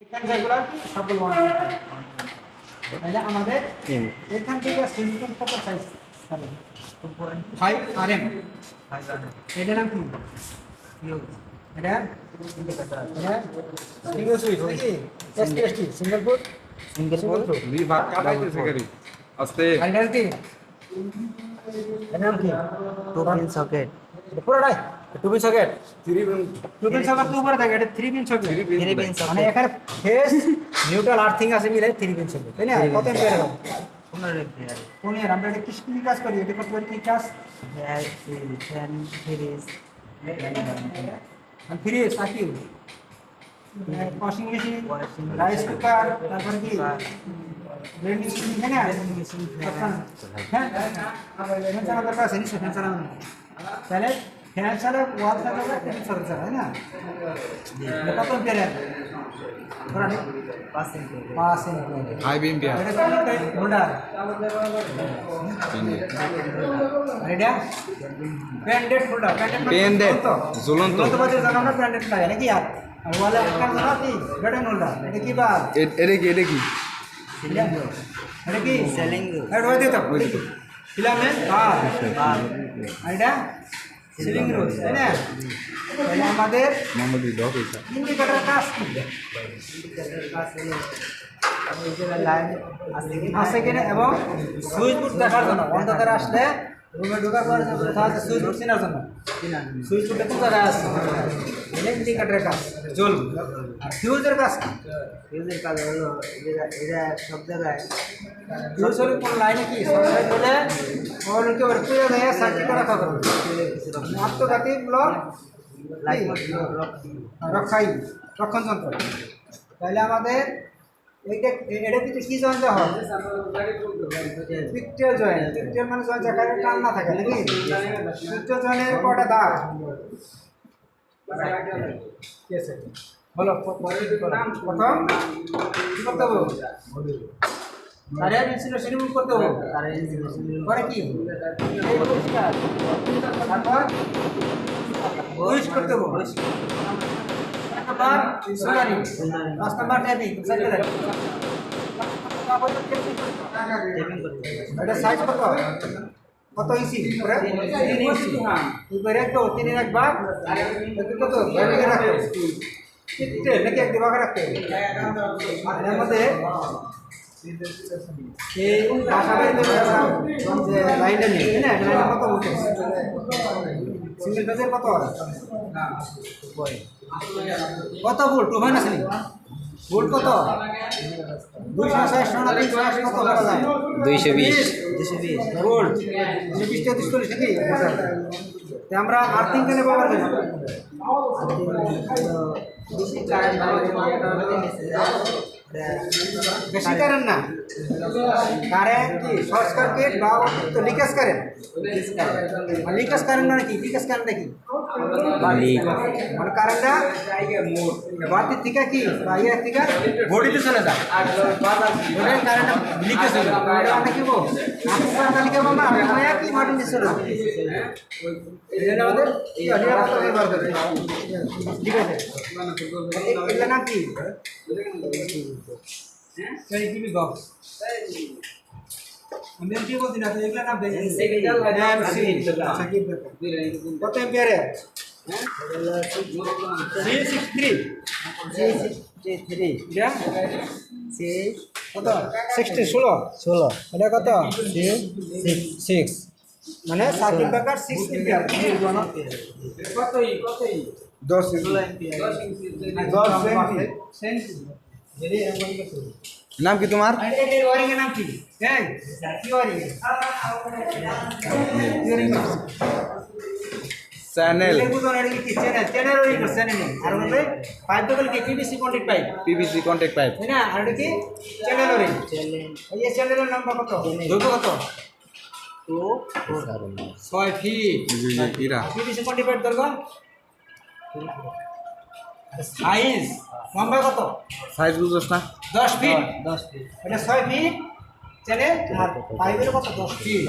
এখান যেগুলো সবগুলো তাহলে আমাদের এখান থেকে সিলিকন কত সাইজ হবে 5 rm এটা নাম কি এটা সিঙ্গেল সুইচ নাকি এসটি সিঙ্গেল পোর্ট বিভাগ কাটাইতেছে গাড়ি আস্তে ফাইনাল কি এর নাম কি 2 pin socket পুরোটাই 2 pin socket 3 pin 2 pin socket তো উপরে থাকে এটা 3 পিন সকেট 3 pin মানে socket এখানে ফেস নিউট্রাল আর্থিং আছে মিলে 3 পিন সকেট তাই না কত এম্পিয়ার হবে 15 ampere কোন এর আমরা এটা কি কাজ করি এটা কত কি কাজ there is fan series আর ফ্রি সাকি washing machine Washing machine, rice cooker তারপর কি ব্লেন্ডিং মেশিন হ্যাঁ না হ্যাঁ ফ্যান চালানোর দরকার আছে নিশ্চয় ফ্যান চালানো তাহলে ফ্যান চালা ওয়াল চালাবে টিভি চালাবে তাই না এটা কত এম্পিয়ার ধরা নেই 5 ampere 5 এম্পিয়ার হাই বিম বিয়া এটা কত হোল্ডার আর এটা ব্যান্ডেড হোল্ডার Banded, ঝুলন্ত। ঝুলন্ত বাজে জানানো ব্যান্ডেড লাগে নাকি আর ওয়ালে একটা জানা কি ব্যান্ডেড হোল্ডার এটা কি বাল এটা কি এটা কি selling এটা ওই দিতে ফিলামেন্ট আর এটা সিলিং রোজ তাই না তাহলে আমাদের মোহাম্মদ রিদক এটা ইন্ডিকেটর কাজ কি লাইন আছে কিনা এবং সুইচ বোর্ড দেখার জন্য অন্ধকার আসলে রুমে ঢোকার পরে তাহলে সুইচ বোর্ড চেনার জন্য সুইচ বোর্ডে কোন জায়গায় আছে ইন্ডিকেটরের কাজ জ্বল আর ফিউজের কাজ কি ফিউজের কাজ হলো এটা সব জায়গায় ফিউজ হলে কোন লাইনে কি সার্কিট হলে ওগুলোকে ওর পুরো দেয় সার্কিট রাখা করবে আত্মঘাতী ব্লক লাইট রক্ষণ যন্ত্র তাহলে আমাদের এইটা এটা কিন্তু কি জয়েন্ট হয় পিকচার জয়েন্ট পিকচার মানে জয়েন্ট যেখানে টান না থাকে নাকি পিকচার জয়েন্টের কটা দাগ কি আছে বলো প্রথম কি করতে হবে আরে ইনসুলেশন রিমুভ করতে হবে তার ইনসুলেশন পরে কি এই পরিষ্কার তারপর ওইস করতে হবে নাম্বার সোলারি 5 নাম্বার ট্যাপিং সাইডে রাখ টেপিং করতে হবে এটা সাইজ কত ইঞ্চি করে 3 ইঞ্চি উপরে একটু 3 একবার একটু কত বাইরে রাখো কিটে নাকি এক দিবাগ রাখতে এর মধ্যে এই ভাষা বাইরে যে লাইনটা নেই না লাইনটা কত বলতে সিঙ্গেল ফেজের কত কত ভোল্ট হয় না সিলিং ভোল্ট কত 260 না 360 কত বলা যায় 220 ভোল্ট 220 থেকে 240 নাকি তে আমরা আর্থিং কেন ব্যবহার করি বেশি কারেন্ট বেশি কারেন্ট না কারেন্ট কি শর্ট সার্কিট বা অতিরিক্ত লিকেজ কারেন্ট লিকেজ কারেন্ট মানে কি লিকেজ কারেন্ট কি মানে কারেন্টটা বাতি থেকে কি বা ইয়ে থেকে বডিতে চলে যায় ওটা কারেন্টটা লিকেজ হয়ে যায় এটা আমরা কি বলবো আপনার তালিকা বাবা আমরা কি মাটি নিচে চলে যায় এটা আমাদের কি নিরাপত্তা ব্যবহার করে ঠিক আছে এটা নাম কি এই টিভি বক্স আমি কি বলছি না তো এগুলা নাম দেন কত এম্পিয়ারে 363 এটা কত 16 16 এটা কত 6 মানে সার্কিট ব্রেকার 6 এম্পিয়ার কতই 10 নাম কি তোমার ওয়ারিং এর নাম কি হ্যাঁ কি ওয়ারিং চ্যানেল এর বুঝুন এটা কি চ্যানেল ওয়ারিং চ্যানেল আর বলে পাইপ তো কি PVC contact pipe PVC contact pipe তাই না আর এটা কি চ্যানেল ওয়ারিং এই চ্যানেলের নাম কত দৈর্ঘ্য কত 6 ফিট ইরা পিভিসি কন্টাক্ট পাইপ দৈর্ঘ্য সাইজ লম্বা কত সাইজ বুঝছস না 10 ফিট 10 ফিট এটা 6 ফিট চ্যানেল আর পাইপের কত 10 ফিট